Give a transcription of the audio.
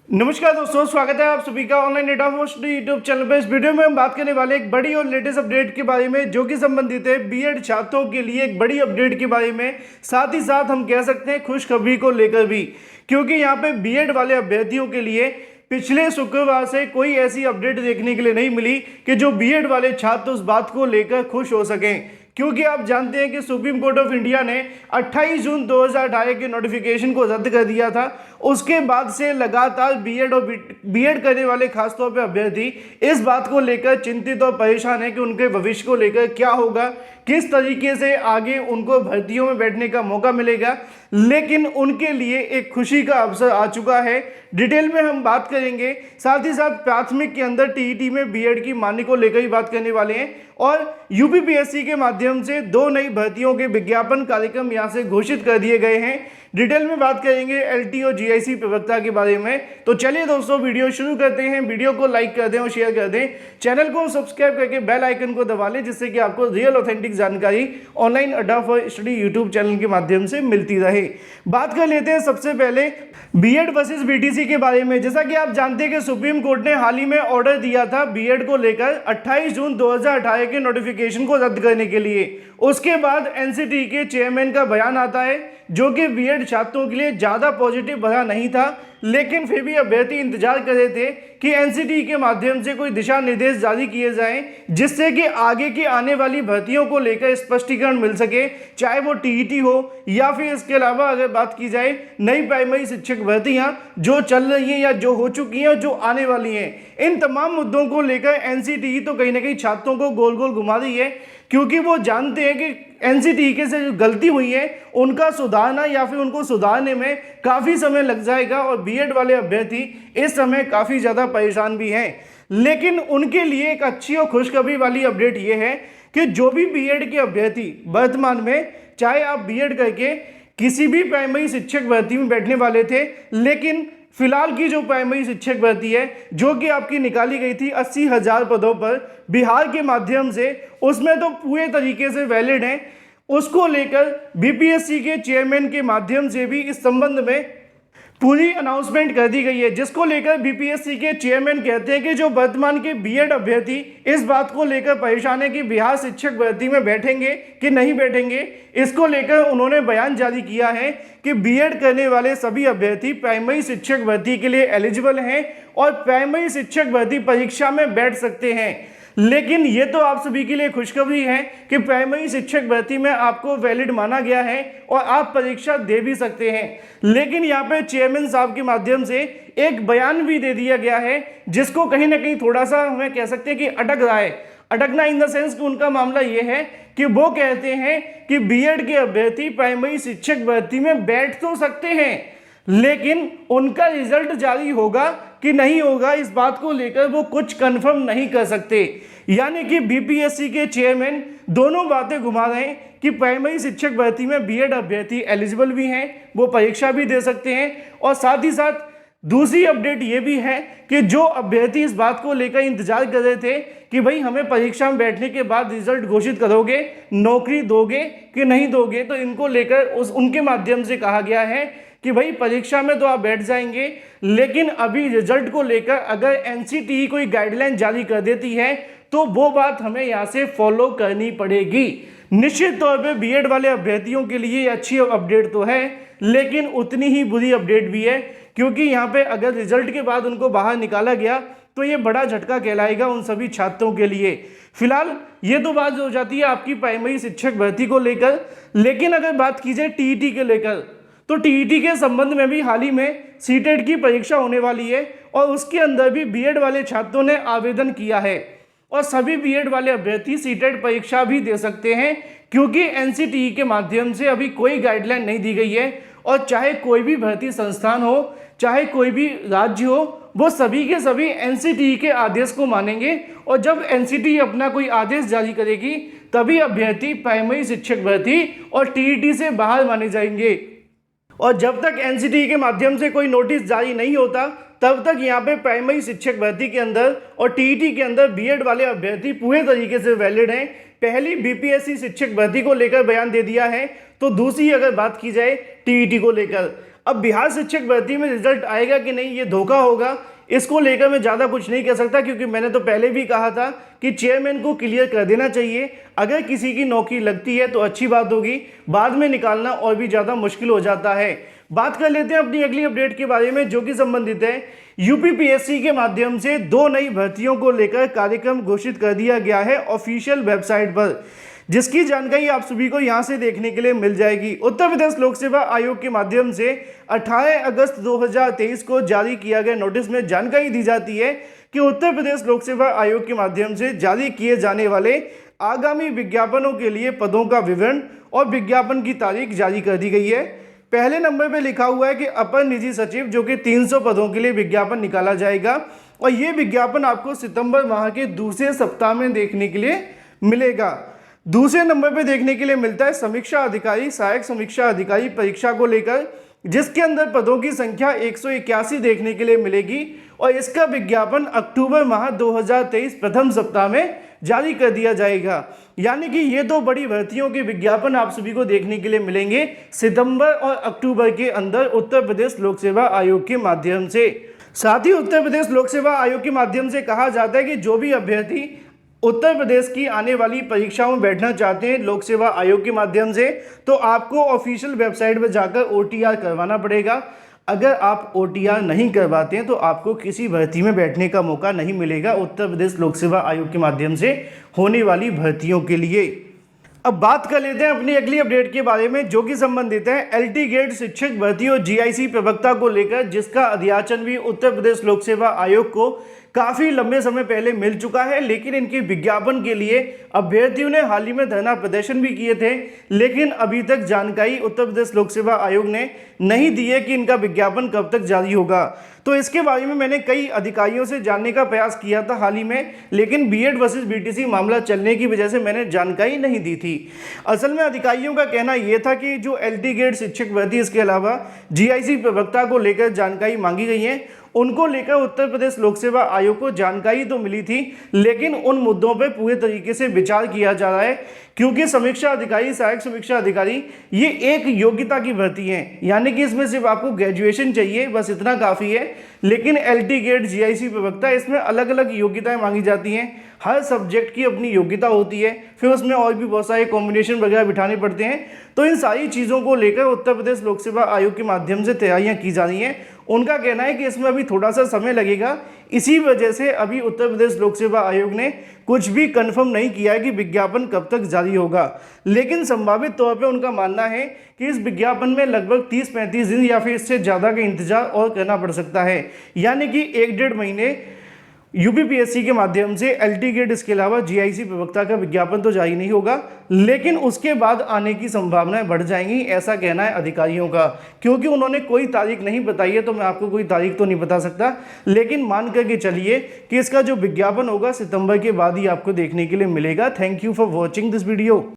नमस्कार दोस्तों, स्वागत है आप सभी का online data post YouTube channel पर। इस वीडियो में हम बात करने वाले एक बड़ी और लेटेस्ट अपडेट के बारे में, जो कि संबंधित है बीएड छात्रों के लिए एक बड़ी अपडेट के बारे में। साथ ही साथ हम कह सकते हैं खुशखबरी को लेकर भी, क्योंकि यहाँ पे बीएड वाले अभ्यर्थियों के लिए पिछले शुक्रवार से कोई ऐसी अपडेट देखने के लिए नहीं मिली कि जो बीएड वाले छात्र उस बात को लेकर खुश हो सकें। क्योंकि आप जानते हैं कि सुप्रीम कोर्ट ऑफ इंडिया ने 28 जून 2018 के नोटिफिकेशन को रद्द कर दिया था। उसके बाद से लगातार बीएड करने वाले खासतौर पर अभ्यर्थी इस बात को लेकर चिंतित और परेशान है कि उनके भविष्य को लेकर क्या होगा, किस तरीके से आगे उनको भर्तियों में बैठने का मौका मिलेगा। लेकिन उनके लिए एक खुशी का अवसर आ चुका है। डिटेल में हम बात करेंगे, साथ ही साथ प्राथमिक के अंदर टीईटी में बीएड की मान्य को लेकर ही बात करने वाले हैं। और यूपीपीएससी के माध्यम से 2 नई भर्तियों के विज्ञापन कार्यक्रम यहां से घोषित कर दिए गए हैं। डिटेल में बात करेंगे एलटी और जीआईसी प्रवक्ता के बारे में। तो चलिए दोस्तों, वीडियो शुरू करते हैं। वीडियो को लाइक कर दें और शेयर कर दें। चैनल को सब्सक्राइब करके बेल आइकन को दबा लें, जिससे कि आपको रियल ऑथेंटिक जानकारी ऑनलाइन अड्डा फॉर स्टडी यूट्यूब चैनल के माध्यम से मिलती रहे। बात कर लेते हैं सबसे पहले बीएड वर्सेस बीटीसी के बारे में। जैसा कि आप जानते हैं कि सुप्रीम कोर्ट ने हाल ही में ऑर्डर दिया था बीएड को लेकर 28 जून 2018 के नोटिफिकेशन को रद्द करने के लिए। उसके बाद एनसीटी के चेयरमैन का बयान आता है, जो कि बीएड छात्रों के लिए ज़्यादा पॉजिटिव भरा नहीं था। लेकिन फिर भी अभ्यर्थी इंतजार कर रहे थे कि एनसीटी के माध्यम से कोई दिशा निर्देश जारी किए जाएं, जिससे कि आगे की आने वाली भर्तियों को लेकर स्पष्टीकरण मिल सके, चाहे वो टीईटी हो या फिर इसके अलावा अगर बात की जाए नई प्राइमरी शिक्षक भर्तियां जो चल रही हैं या जो हो चुकी हैं और जो आने वाली हैं। इन तमाम मुद्दों को लेकर एनसीटी तो कहीं ना कहीं छात्रों को गोल गोल घुमा रही है, क्योंकि वो जानते हैं कि एनसीटी के से जो गलती हुई है उनका सुधारना या फिर उनको सुधारने में काफ़ी समय लग जाएगा। और बीएड वाले अभ्यर्थी इस समय काफ़ी ज़्यादा परेशान भी हैं। लेकिन उनके लिए एक अच्छी और खुशखबरी वाली अपडेट ये है कि जो भी बीएड के अभ्यर्थी वर्तमान में, चाहे आप बीएड करके किसी भी प्राइमरी शिक्षक भर्ती में बैठने वाले थे, लेकिन फिलहाल की जो प्राइमरी शिक्षक भर्ती है जो कि आपकी निकाली गई थी 80,000 पदों पर बिहार के माध्यम से, उसमें तो पूरे तरीके से वैलिड है। उसको लेकर बीपीएससी के चेयरमैन के माध्यम से भी इस संबंध में पूरी अनाउंसमेंट कर दी गई है, जिसको लेकर बीपीएससी के चेयरमैन कहते हैं कि जो वर्तमान के बीएड अभ्यर्थी इस बात को लेकर परेशान है कि बिहार शिक्षक भर्ती में बैठेंगे कि नहीं बैठेंगे। इसको लेकर उन्होंने बयान जारी किया है कि बीएड करने वाले सभी अभ्यर्थी प्राइमरी शिक्षक भर्ती के लिए एलिजिबल हैं और प्राइमरी शिक्षक भर्ती परीक्षा में बैठ सकते हैं। लेकिन ये तो आप सभी के लिए खुशखबरी है कि प्राइमरी शिक्षक भर्ती में आपको वैलिड माना गया है और आप परीक्षा दे भी सकते हैं। लेकिन यहाँ पे चेयरमैन साहब के माध्यम से एक बयान भी दे दिया गया है, जिसको कहीं ना कहीं थोड़ा सा हमें कह सकते हैं कि अटक रहा है। अटकना इन द सेंस कि उनका मामला ये है कि वो कहते हैं कि बीएड के अभ्यर्थी प्राइमरी शिक्षक भर्ती में बैठ तो सकते हैं, लेकिन उनका रिजल्ट जारी होगा कि नहीं होगा, इस बात को लेकर वो कुछ कंफर्म नहीं कर सकते। यानी कि बीपीएससी के चेयरमैन दोनों बातें घुमा रहे हैं कि प्राइमरी शिक्षक भर्ती में बीएड अभ्यर्थी एलिजिबल भी हैं, वो परीक्षा भी दे सकते हैं। और साथ ही साथ दूसरी अपडेट ये भी है कि जो अभ्यर्थी इस बात को लेकर इंतजार कर रहे थे कि भाई हमें परीक्षा में बैठने के बाद रिजल्ट घोषित करोगे, नौकरी दोगे कि नहीं दोगे, तो इनको लेकर उनके माध्यम से कहा गया है कि भाई परीक्षा में तो आप बैठ जाएंगे, लेकिन अभी रिजल्ट को लेकर अगर एनसीटीई कोई गाइडलाइन जारी कर देती है तो वो बात हमें यहाँ से फॉलो करनी पड़ेगी। निश्चित तौर पे बीएड वाले अभ्यर्थियों के लिए अच्छी अपडेट तो है, लेकिन उतनी ही बुरी अपडेट भी है, क्योंकि यहाँ पे अगर रिजल्ट के बाद उनको बाहर निकाला गया तो ये बड़ा झटका कहलाएगा उन सभी छात्रों के लिए। फिलहाल ये तो बात हो जाती है आपकी प्राइमरी शिक्षक भर्ती को लेकर। लेकिन अगर बात की जाए टीईटी के लेकर, तो टीईटी के संबंध में भी हाल ही में सीटेट की परीक्षा होने वाली है और उसके अंदर भी बीएड वाले छात्रों ने आवेदन किया है और सभी बीएड वाले अभ्यर्थी सीटेट परीक्षा भी दे सकते हैं, क्योंकि एनसीटीई के माध्यम से अभी कोई गाइडलाइन नहीं दी गई है। और चाहे कोई भी भर्ती संस्थान हो, चाहे कोई भी राज्य हो, वो सभी के सभी एनसीटीई के आदेश को मानेंगे। और जब एनसीटीई अपना कोई आदेश जारी करेगी तभी अभ्यर्थी प्राइमरी शिक्षक भर्ती और टीईटी से बाहर माने जाएंगे। और जब तक एनसीटीई के माध्यम से कोई नोटिस जारी नहीं होता तब तक यहाँ पे प्राइमरी शिक्षक भर्ती के अंदर और टीईटी के अंदर बीएड वाले अभ्यर्थी पूरे तरीके से वैलिड हैं। पहली बीपीएससी शिक्षक भर्ती को लेकर बयान दे दिया है, तो दूसरी अगर बात की जाए टीईटी को लेकर, अब बिहार शिक्षक भर्ती में रिजल्ट आएगा कि नहीं, ये धोखा होगा, इसको लेकर मैं ज़्यादा कुछ नहीं कह सकता, क्योंकि मैंने तो पहले भी कहा था कि चेयरमैन को क्लियर कर देना चाहिए। अगर किसी की नौकरी लगती है तो अच्छी बात होगी, बाद में निकालना और भी ज़्यादा मुश्किल हो जाता है। बात कर लेते हैं अपनी अगली अपडेट के बारे में, जो कि संबंधित है यूपीपीएससी के माध्यम से 2 नई भर्तियों को लेकर कार्यक्रम घोषित कर दिया गया है ऑफिशियल वेबसाइट पर, जिसकी जानकारी आप सभी को यहां से देखने के लिए मिल जाएगी। उत्तर प्रदेश लोक सेवा आयोग के माध्यम से 18 अगस्त 2023 को जारी किया गया नोटिस में जानकारी दी जाती है कि उत्तर प्रदेश लोक सेवा आयोग के माध्यम से जारी किए जाने वाले आगामी विज्ञापनों के लिए पदों का विवरण और विज्ञापन की तारीख जारी कर दी गई है। पहले नंबर पर लिखा हुआ है कि अपर निजी सचिव, जो कि 300 पदों के लिए विज्ञापन निकाला जाएगा, और ये विज्ञापन आपको सितंबर माह के दूसरे सप्ताह में देखने के लिए मिलेगा। दूसरे नंबर पे देखने के लिए मिलता है समीक्षा अधिकारी, सहायक समीक्षा अधिकारी परीक्षा को लेकर, जिसके अंदर पदों की संख्या 181 देखने के लिए मिलेगी, और इसका विज्ञापन अक्टूबर माह 2023 प्रथम सप्ताह में जारी कर दिया जाएगा। यानी कि ये 2 बड़ी भर्तियों के विज्ञापन आप सभी को देखने के लिए मिलेंगे सितंबर और अक्टूबर के अंदर उत्तर प्रदेश लोक सेवा आयोग के माध्यम से। साथ ही उत्तर प्रदेश लोक सेवा आयोग के माध्यम से कहा जाता है कि जो भी अभ्यर्थी उत्तर प्रदेश की आने वाली परीक्षाओं में बैठना चाहते हैं लोक सेवा आयोग के माध्यम से, तो आपको ऑफिशियल वेबसाइट पर जाकर OTR करवाना पड़ेगा। अगर आप OTR नहीं करवाते हैं तो आपको किसी भर्ती में बैठने का मौका नहीं मिलेगा उत्तर प्रदेश लोक सेवा आयोग के माध्यम से होने वाली भर्तियों के लिए। अब बात कर लेते हैं अपनी अगली अपडेट के बारे में, जो कि संबंधित है LT ग्रेड शिक्षक भर्ती और GIC प्रवक्ता को लेकर, जिसका अध्याचन भी उत्तर प्रदेश लोक सेवा आयोग को काफ़ी लंबे समय पहले मिल चुका है। लेकिन इनके विज्ञापन के लिए अभ्यर्थियों ने हाल ही में धरना प्रदर्शन भी किए थे, लेकिन अभी तक जानकारी उत्तर प्रदेश लोक सेवा आयोग ने नहीं दी है कि इनका विज्ञापन कब तक जारी होगा। तो इसके बारे में मैंने कई अधिकारियों से जानने का प्रयास किया था हाल ही में, लेकिन BED वर्सेस BTC मामला चलने की वजह से मैंने जानकारी नहीं दी थी। असल में अधिकारियों का कहना यह था कि जो LT ग्रेड शिक्षक भर्ती, इसके अलावा GIC प्रवक्ता को लेकर जानकारी मांगी गई है, उनको लेकर उत्तर प्रदेश लोक सेवा आयोग को जानकारी तो मिली थी, लेकिन उन मुद्दों पर पूरे तरीके से विचार किया जा रहा है, क्योंकि समीक्षा अधिकारी, सहायक समीक्षा अधिकारी, ये एक योग्यता की भर्ती है। यानी कि इसमें सिर्फ आपको ग्रेजुएशन चाहिए, बस इतना काफ़ी है। लेकिन LT ग्रेड GIC प्रवक्ता, इसमें अलग अलग योग्यताएं मांगी जाती हैं, हर सब्जेक्ट की अपनी योग्यता होती है, फिर उसमें और भी बहुत सारे कॉम्बिनेशन वगैरह बिठाने पड़ते हैं। तो इन सारी चीज़ों को लेकर उत्तर प्रदेश लोक सेवा आयोग के माध्यम से तैयारियां की जा रही हैं। उनका कहना है कि इसमें अभी थोड़ा सा समय लगेगा, इसी वजह से अभी उत्तर प्रदेश लोक सेवा आयोग ने कुछ भी कंफर्म नहीं किया है कि विज्ञापन कब तक जारी होगा। लेकिन संभावित तौर पे उनका मानना है कि इस विज्ञापन में लगभग 30-35 दिन या फिर इससे ज़्यादा का इंतजार और करना पड़ सकता है। यानी कि 1-1.5 महीने यूपीपीएससी के माध्यम से LT ग्रेड, इसके अलावा GIC प्रवक्ता का विज्ञापन तो जारी नहीं होगा, लेकिन उसके बाद आने की संभावनाएं बढ़ जाएंगी, ऐसा कहना है अधिकारियों का। क्योंकि उन्होंने कोई तारीख नहीं बताई है, तो मैं आपको कोई तारीख तो नहीं बता सकता, लेकिन मान करके चलिए कि इसका जो विज्ञापन होगा सितंबर के बाद ही आपको देखने के लिए मिलेगा। Thank you for watching this video.